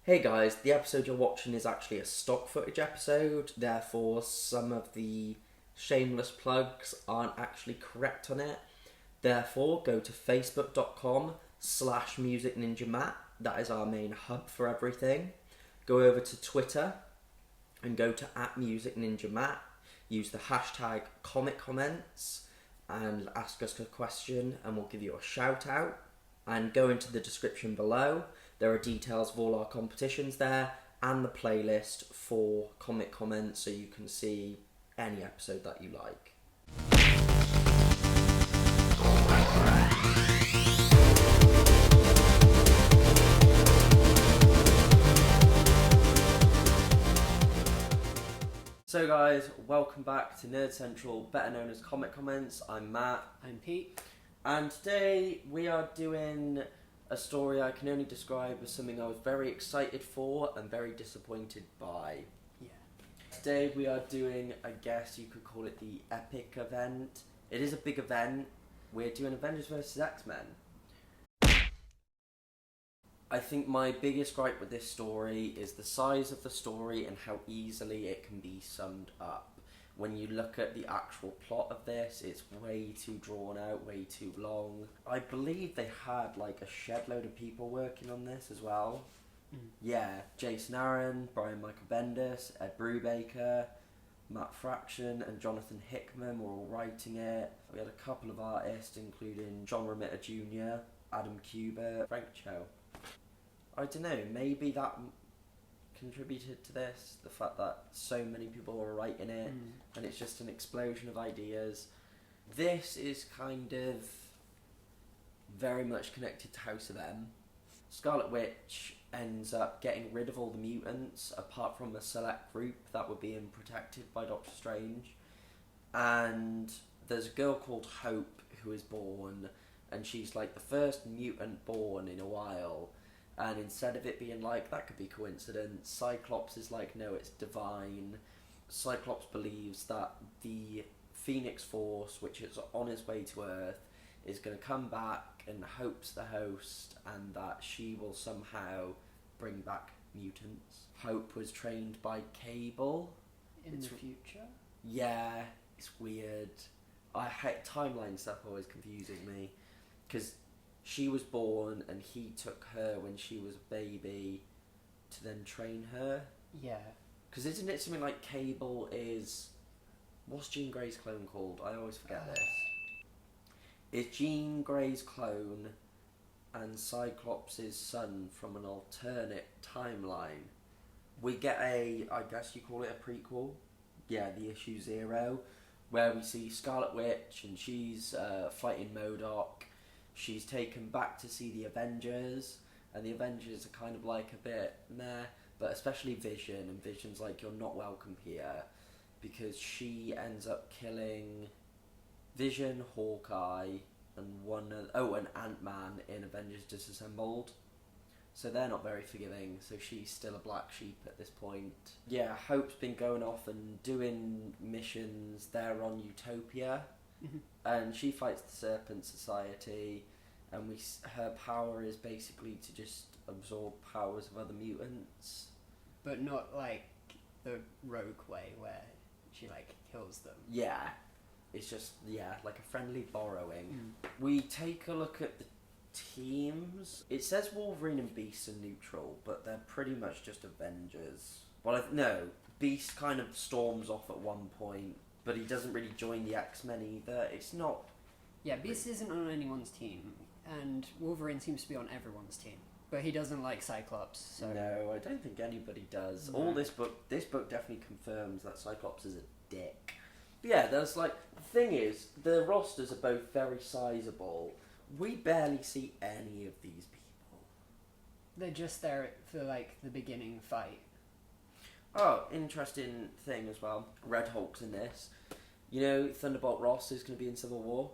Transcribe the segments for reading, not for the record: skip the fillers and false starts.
Hey guys, the episode you're watching is actually a stock footage episode, therefore some of the shameless plugs aren't actually correct on it. Therefore, go to facebook.com/musicninjamat, that is our main hub for everything. Go over to Twitter and go to @musicninjamat, use the hashtag #comiccomments and ask us a question and we'll give you a shout out. And go into the description below. There are details of all our competitions there and the playlist for comic comments so you can see any episode that you like. So guys, welcome back to Nerd Central, better known as Comic Comments. I'm Matt. I'm Pete. And today we are doing a story I can only describe as something I was very excited for and very disappointed by. Yeah. Today we are doing, I guess you could call it the epic event. It is a big event. We're doing Avengers vs. X-Men. I think my biggest gripe with this story is the size of the story and how easily it can be summed up. When you look at the actual plot of this, it's way too drawn out, way too long. I believe they had like a shed load of people working on this as well. Yeah, Jason Aaron, Brian Michael Bendis, Ed Brubaker, Matt Fraction and Jonathan Hickman were all writing it. We had a couple of artists including John Romita Jr., Adam Kubert, Frank Cho. I don't know, maybe that contributed to this, the fact that so many people were writing it and it's just an explosion of ideas. This is kind of very much connected to House of M. Scarlet Witch ends up getting rid of all the mutants apart from a select group that were being protected by Doctor Strange, and there's a girl called Hope who is born and she's like the first mutant born in a while. And instead of it being like, that could be coincidence, Cyclops is like, no, it's divine. Cyclops believes that the Phoenix Force, which is on its way to Earth, is going to come back and Hope's the host and that she will somehow bring back mutants. Hope was trained by Cable. In the future? Yeah, it's weird. I hate timeline stuff, always confusing me. Because she was born and he took her when she was a baby to then train her. Yeah. Because isn't it something like Cable is... What's Jean Grey's clone called? I always forget this. It's Jean Grey's clone and Cyclops' son from an alternate timeline. We get I guess you call it a prequel. Yeah, the issue 0, where we see Scarlet Witch and she's fighting MODOK. She's taken back to see the Avengers, and the Avengers are kind of like a bit meh, but especially Vision, and Vision's like, you're not welcome here, because she ends up killing Vision, Hawkeye, and and Ant-Man in Avengers Disassembled. So they're not very forgiving, so she's still a black sheep at this point. Yeah, Hope's been going off and doing missions there on Utopia. And she fights the Serpent Society, and her power is basically to just absorb powers of other mutants. But not like the rogue way where she like kills them. Yeah, it's just, like a friendly borrowing. We take a look at the teams. It says Wolverine and Beast are neutral, but they're pretty much just Avengers. Well, no, Beast kind of storms off at one point, but he doesn't really join the X-Men either. It's not... Yeah, Beast isn't on anyone's team, and Wolverine seems to be on everyone's team. But he doesn't like Cyclops, so... No, I don't think anybody does. No. All this book definitely confirms that Cyclops is a dick. But yeah, there's like... The thing is, the rosters are both very sizable. We barely see any of these people. They're just there for like the beginning fight. Oh, interesting thing as well. Red Hulk's in this. You know, Thunderbolt Ross is going to be in Civil War?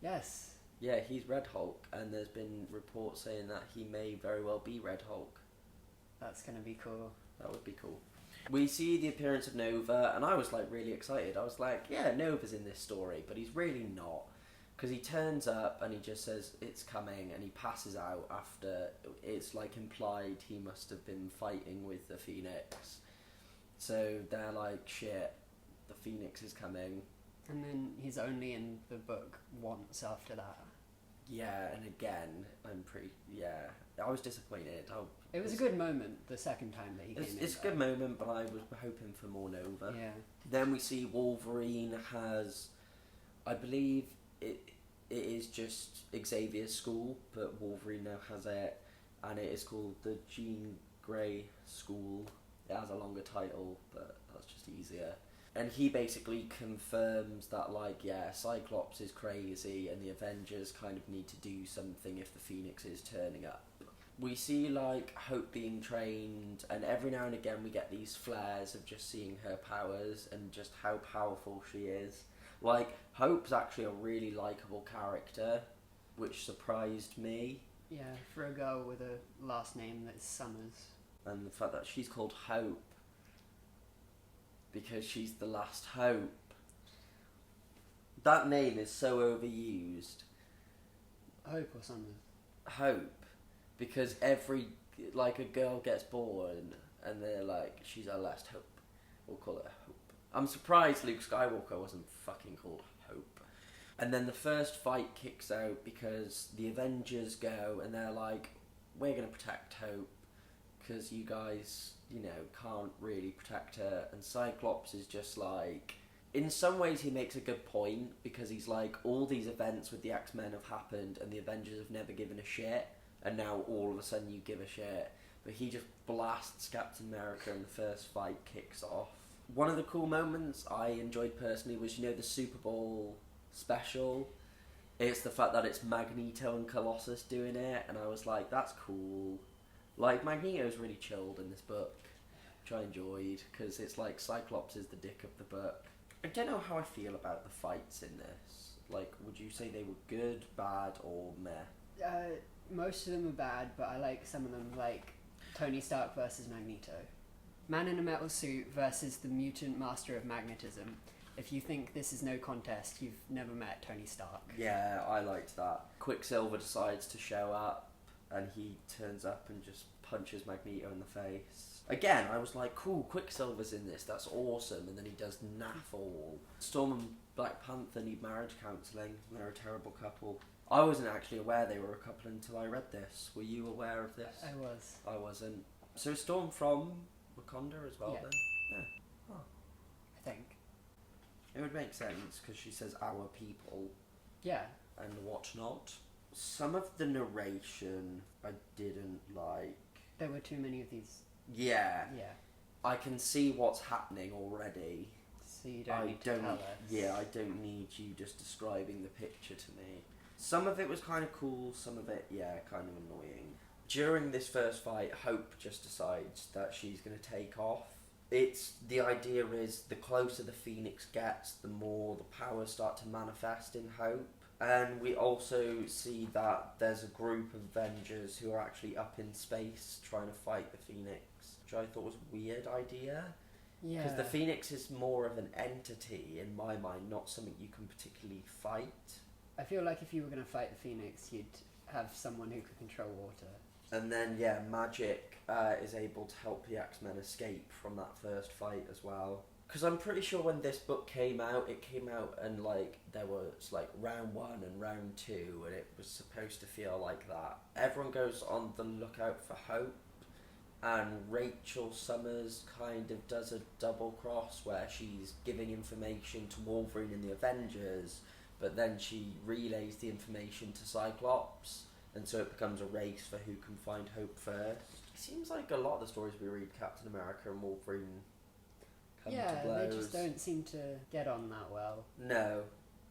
Yes. Yeah, he's Red Hulk, and there's been reports saying that he may very well be Red Hulk. That's going to be cool. That would be cool. We see the appearance of Nova, and I was like really excited. I was like, yeah, Nova's in this story, but he's really not. Because he turns up and he just says it's coming, and he passes out after it's like implied he must have been fighting with the Phoenix. So they're like, shit, the Phoenix is coming. And then he's only in the book once after that. Yeah, and again, I was disappointed. It was a good moment the second time that he came in. It's a good moment, but I was hoping for more Nova. Yeah. Then we see Wolverine has, I believe it is just Xavier's school, but Wolverine now has it, and it is called the Jean Grey School. It has a longer title, but that's just easier. And he basically confirms that, like, yeah, Cyclops is crazy and the Avengers kind of need to do something if the Phoenix is turning up. We see, like, Hope being trained, and every now and again we get these flares of just seeing her powers and just how powerful she is. Like, Hope's actually a really likeable character, which surprised me. Yeah, for a girl with a last name that's Summers. And the fact that she's called Hope because she's the last hope. That name is so overused. Hope or Summers? Hope. Because every, like, a girl gets born and they're like, she's our last hope. We'll call her Hope. I'm surprised Luke Skywalker wasn't fucking called Hope. And then the first fight kicks out because the Avengers go and they're like, we're going to protect Hope because you guys, you know, can't really protect her. And Cyclops is just like, in some ways he makes a good point because he's like, all these events with the X-Men have happened and the Avengers have never given a shit, and now all of a sudden you give a shit. But he just blasts Captain America and the first fight kicks off. One of the cool moments I enjoyed personally was, you know, the Super Bowl special. It's the fact that it's Magneto and Colossus doing it, and I was like, that's cool. Like, Magneto's really chilled in this book, which I enjoyed, because it's like Cyclops is the dick of the book. I don't know how I feel about the fights in this. Like, would you say they were good, bad, or meh? Most of them are bad, but I like some of them, like Tony Stark versus Magneto. Man in a metal suit versus the mutant master of magnetism. If you think this is no contest, you've never met Tony Stark. Yeah, I liked that. Quicksilver decides to show up, and he turns up and just punches Magneto in the face. Again, I was like, cool, Quicksilver's in this, that's awesome, and then he does naff all. Storm and Black Panther need marriage counselling, they're a terrible couple. I wasn't actually aware they were a couple until I read this. Were you aware of this? I was. I wasn't. So is Storm from Wakanda as well, Yeah. then? Yeah. Oh. I think. It would make sense, because she says our people Yeah. and whatnot. Some of the narration I didn't like. There were too many of these. Yeah. Yeah. I can see what's happening already. So you don't need to tell us. Yeah, I don't need you just describing the picture to me. Some of it was kind of cool, some of it, yeah, kind of annoying. During this first fight, Hope just decides that she's going to take off. The idea is the closer the Phoenix gets, the more the powers start to manifest in Hope. And we also see that there's a group of Avengers who are actually up in space trying to fight the Phoenix, which I thought was a weird idea. Yeah. Because the Phoenix is more of an entity, in my mind, not something you can particularly fight. I feel like if you were going to fight the Phoenix, you'd have someone who could control water. And then, yeah, Magic is able to help the X-Men escape from that first fight as well. Because I'm pretty sure when this book came out, and, like, there was, like, round 1 and round 2, and it was supposed to feel like that. Everyone goes on the lookout for Hope, and Rachel Summers kind of does a double cross where she's giving information to Wolverine and the Avengers, but then she relays the information to Cyclops, and so it becomes a race for who can find Hope first. It seems like a lot of the stories we read, Captain America and Wolverine come to blows. They just don't seem to get on that well. No,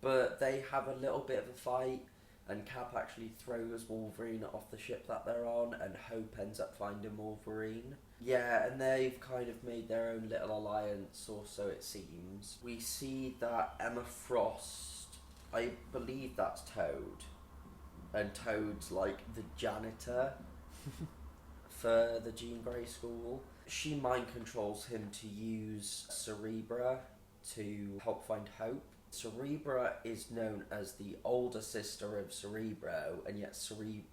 but they have a little bit of a fight, and Cap actually throws Wolverine off the ship that they're on, and Hope ends up finding Wolverine. Yeah, and they've kind of made their own little alliance, or so it seems. We see that Emma Frost, I believe that's Toad, and Toad's like the janitor for the Jean Grey School. She mind controls him to use Cerebra to help find Hope. Cerebra is known as the older sister of Cerebro, and yet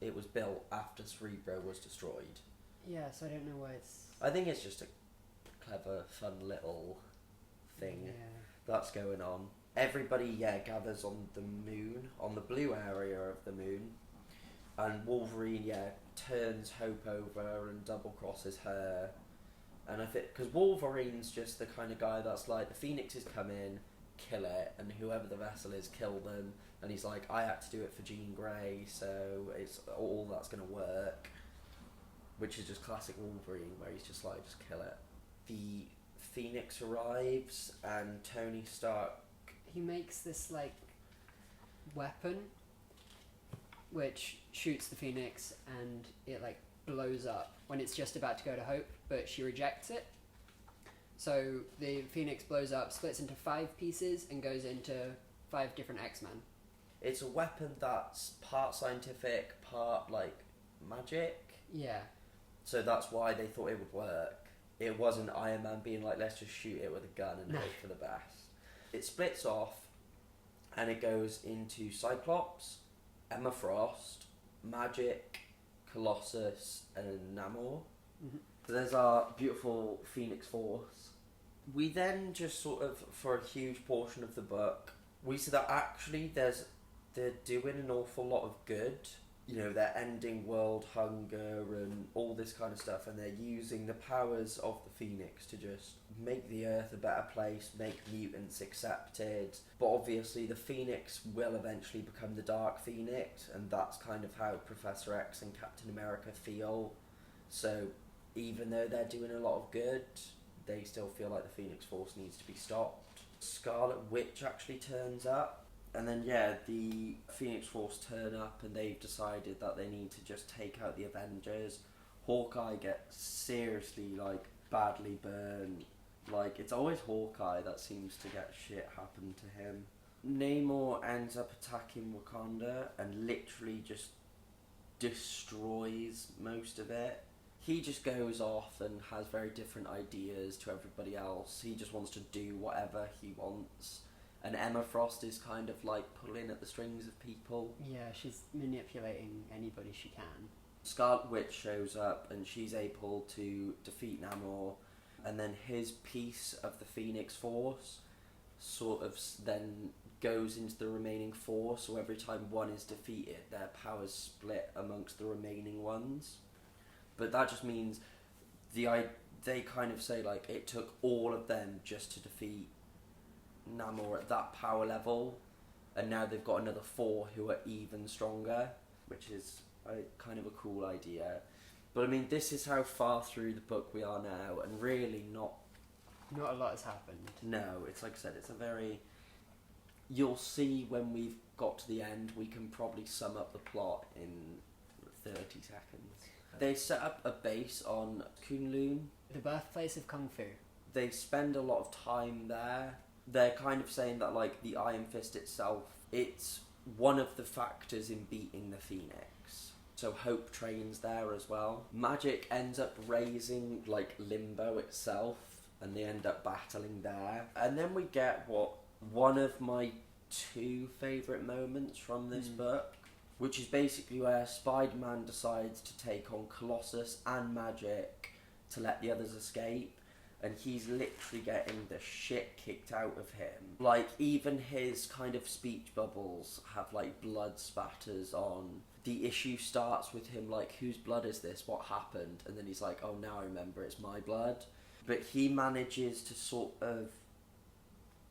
it was built after Cerebro was destroyed. Yeah, so I don't know why it's... I think it's just a clever, fun little thing that's going on. Everybody, gathers on the moon, on the blue area of the moon, and Wolverine, turns Hope over and double crosses her. And I think, because Wolverine's just the kind of guy that's like, the Phoenixes come in, kill it, and whoever the vessel is, kill them. And he's like, I had to do it for Jean Grey, so it's all that's going to work. Which is just classic Wolverine, where he's just like, just kill it. The Phoenix arrives, and Tony Stark... He makes this, like, weapon, which shoots the Phoenix, and it, like, blows up when it's just about to go to Hope, but she rejects it. So the Phoenix blows up, splits into 5 pieces, and goes into 5 different X-Men. It's a weapon that's part scientific, part, like, magic. Yeah. So that's why they thought it would work. It wasn't Iron Man being like, let's just shoot it with a gun and hope for the best. It splits off, and it goes into Cyclops, Emma Frost, Magic, Colossus, and Namor. Mm-hmm. So there's our beautiful Phoenix Force. We then just sort of, for a huge portion of the book, we see that actually they're doing an awful lot of good. You know, they're ending world hunger and all this kind of stuff, and they're using the powers of the Phoenix to just make the Earth a better place, make mutants accepted. But obviously the Phoenix will eventually become the Dark Phoenix, and that's kind of how Professor X and Captain America feel. So even though they're doing a lot of good, they still feel like the Phoenix Force needs to be stopped. Scarlet Witch actually turns up. And then, the Phoenix Force turn up, and they've decided that they need to just take out the Avengers. Hawkeye gets seriously, like, badly burned. Like, it's always Hawkeye that seems to get shit happen to him. Namor ends up attacking Wakanda and literally just destroys most of it. He just goes off and has very different ideas to everybody else. He just wants to do whatever he wants. And Emma Frost is kind of like pulling at the strings of people. Yeah, she's manipulating anybody she can. Scarlet Witch shows up, and she's able to defeat Namor. And then his piece of the Phoenix Force sort of then goes into the remaining 4. So every time one is defeated, their powers split amongst the remaining ones. But that just means they kind of say, like, it took all of them just to defeat Namor at that power level, and now they've got another 4 who are even stronger, which is kind of a cool idea. But I mean, this is how far through the book we are now, and really not a lot has happened. No, it's like I said, it's a very... You'll see when we've got to the end, we can probably sum up the plot in 30 seconds. They set up a base on Kunlun. The birthplace of Kung Fu. They spend a lot of time there. They're kind of saying that, like, the Iron Fist itself, it's one of the factors in beating the Phoenix. So Hope trains there as well. Magic ends up raising, like, Limbo itself, and they end up battling there. And then we get one of my 2 favourite moments from this book, which is basically where Spider-Man decides to take on Colossus and Magic to let the others escape. And he's literally getting the shit kicked out of him. Like, even his kind of speech bubbles have, like, blood spatters on. The issue starts with him, like, whose blood is this? What happened? And then he's like, oh, now I remember, it's my blood. But he manages to sort of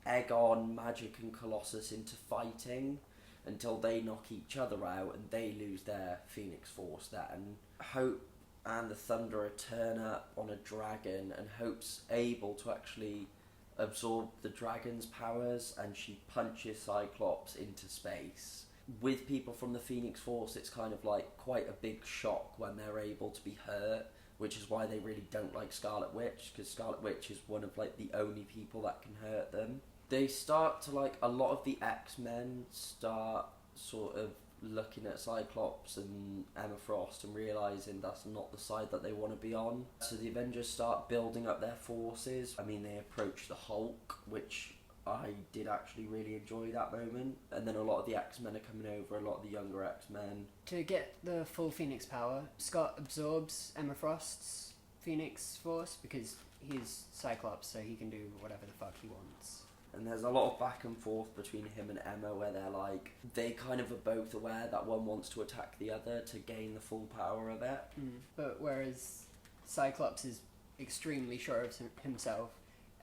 egg on Magic and Colossus into fighting until they knock each other out and they lose their Phoenix Force then. Hope and the Thunderer turn up on a dragon, and Hope's able to actually absorb the dragon's powers, and she punches Cyclops into space. With people from the Phoenix Force, it's kind of like quite a big shock when they're able to be hurt, which is why they really don't like Scarlet Witch, because Scarlet Witch is one of, like, the only people that can hurt them. They start to, like, a lot of the X-Men start sort of looking at Cyclops and Emma Frost and realising that's not the side that they want to be on. So the Avengers start building up their forces. I mean, they approach the Hulk, which I did actually really enjoy that moment. And then a lot of the X-Men are coming over, a lot of the younger X-Men. To get the full Phoenix power, Scott absorbs Emma Frost's Phoenix Force because he's Cyclops, so he can do whatever the fuck he wants. And there's a lot of back and forth between him and Emma where they're like, they kind of are both aware that one wants to attack the other to gain the full power of it. But whereas Cyclops is extremely sure of himself,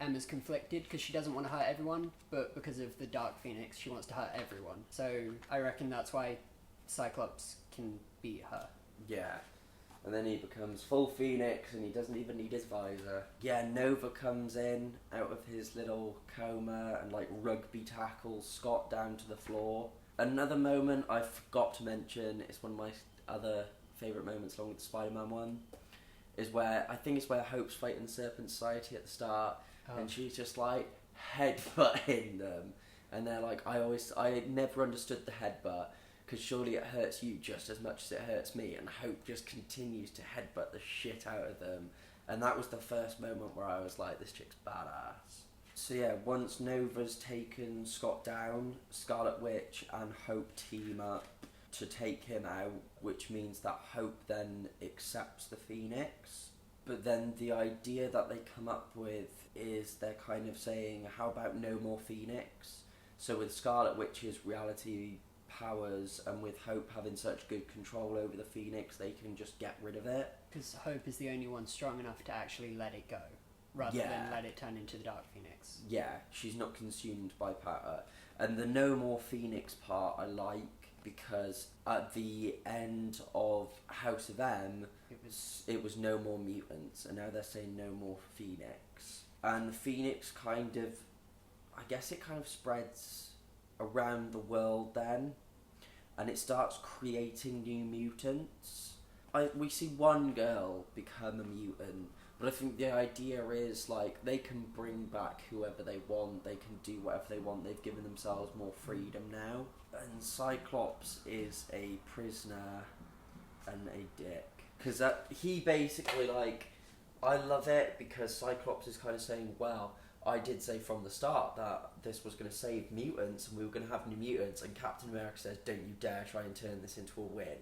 Emma's conflicted because she doesn't want to hurt everyone, but because of the Dark Phoenix, she wants to hurt everyone. So I reckon that's why Cyclops can beat her. Yeah. And then he becomes full Phoenix and he doesn't even need his visor. Yeah, Nova comes in out of his little coma and like rugby tackles Scott down to the floor. Another moment I forgot to mention, it's one of my other favourite moments along with the Spider-Man one, is where, I think it's where Hope's fighting the Serpent Society at the start, and she's just like headbutting them. And they're like, I never understood the headbutt, because surely it hurts you just as much as it hurts me, and Hope just continues to headbutt the shit out of them. And that was the first moment where I was like, this chick's badass. So yeah, once Nova's taken Scott down, Scarlet Witch and Hope team up to take him out, which means that Hope then accepts the Phoenix. But then the idea that they come up with is they're kind of saying, how about no more Phoenix? So with Scarlet Witch's reality powers and with Hope having such good control over the Phoenix, they can just get rid of it. Because Hope is the only one strong enough to actually let it go, rather than let it turn into the Dark Phoenix. Yeah, she's not consumed by power. And the no more Phoenix part I like, because at the end of House of M, it was no more mutants, and now they're saying no more Phoenix. And Phoenix kind of, I guess it kind of spreads around the world then, and it starts creating new mutants. We see one girl become a mutant, but I think the idea is like they can bring back whoever they want, they can do whatever they want, they've given themselves more freedom now. And Cyclops is a prisoner and a dick. Because he basically, like, I love it because Cyclops is kind of saying, well, I did say from the start that this was going to save mutants and we were going to have new mutants, and Captain America says, don't you dare try and turn this into a win.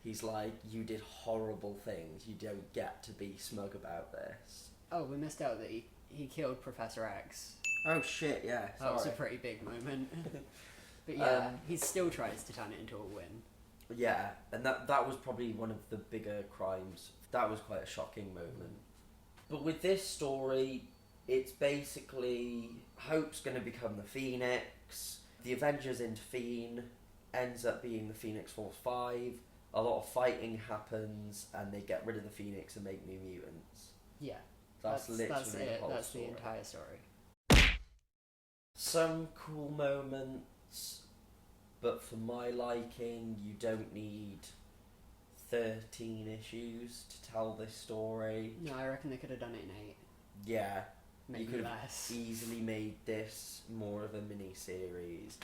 He's like, you did horrible things, you don't get to be smug about this. Oh, we missed out that he killed Professor X. Oh shit, yeah, sorry. That was a pretty big moment. But yeah, he still tries to turn it into a win. Yeah, and that was probably one of the bigger crimes. That was quite a shocking moment. But with this story, it's basically Hope's going to become the Phoenix, the Avengers intervene, ends up being the Phoenix Force 5, a lot of fighting happens, and they get rid of the Phoenix and make new mutants. Yeah. That's literally it. the whole That's story. the entire story. Some cool moments, but for my liking, you don't need 13 issues to tell this story. No, I reckon they could have done it in 8. Yeah. Maybe you could less. have easily made this more of a mini-series.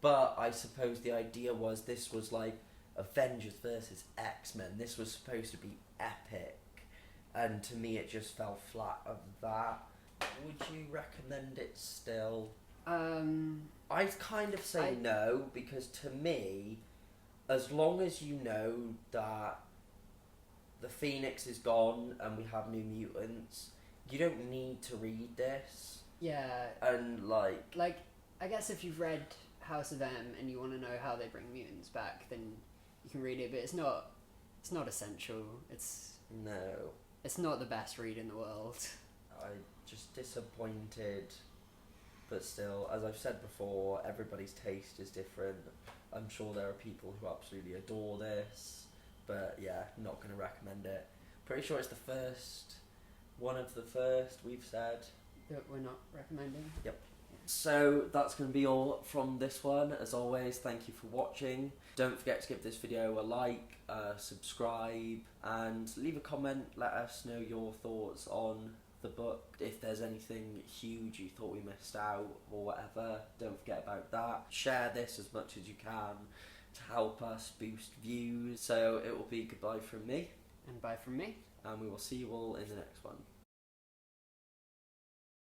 But I suppose the idea was this was like Avengers versus X-Men. This was supposed to be epic. And to me it just fell flat of that. Would you recommend it still? I'd kind of say no, because to me, as long as you know that the Phoenix is gone and we have new mutants, you don't need to read this. Yeah. And like, I guess if you've read House of M and you want to know how they bring mutants back, then you can read it, but it's not essential. It's not the best read in the world. I'm just disappointed. But still, as I've said before, everybody's taste is different. I'm sure there are people who absolutely adore this, but yeah, not going to recommend it. Pretty sure it's one of the first we've said. That we're not recommending? Yep. Yeah. So that's going to be all from this one. As always, thank you for watching. Don't forget to give this video a like, subscribe, and leave a comment. Let us know your thoughts on the book. If there's anything huge you thought we missed out or whatever, don't forget about that. Share this as much as you can to help us boost views. So it will be goodbye from me. And bye from me. And we will see you all in the next one.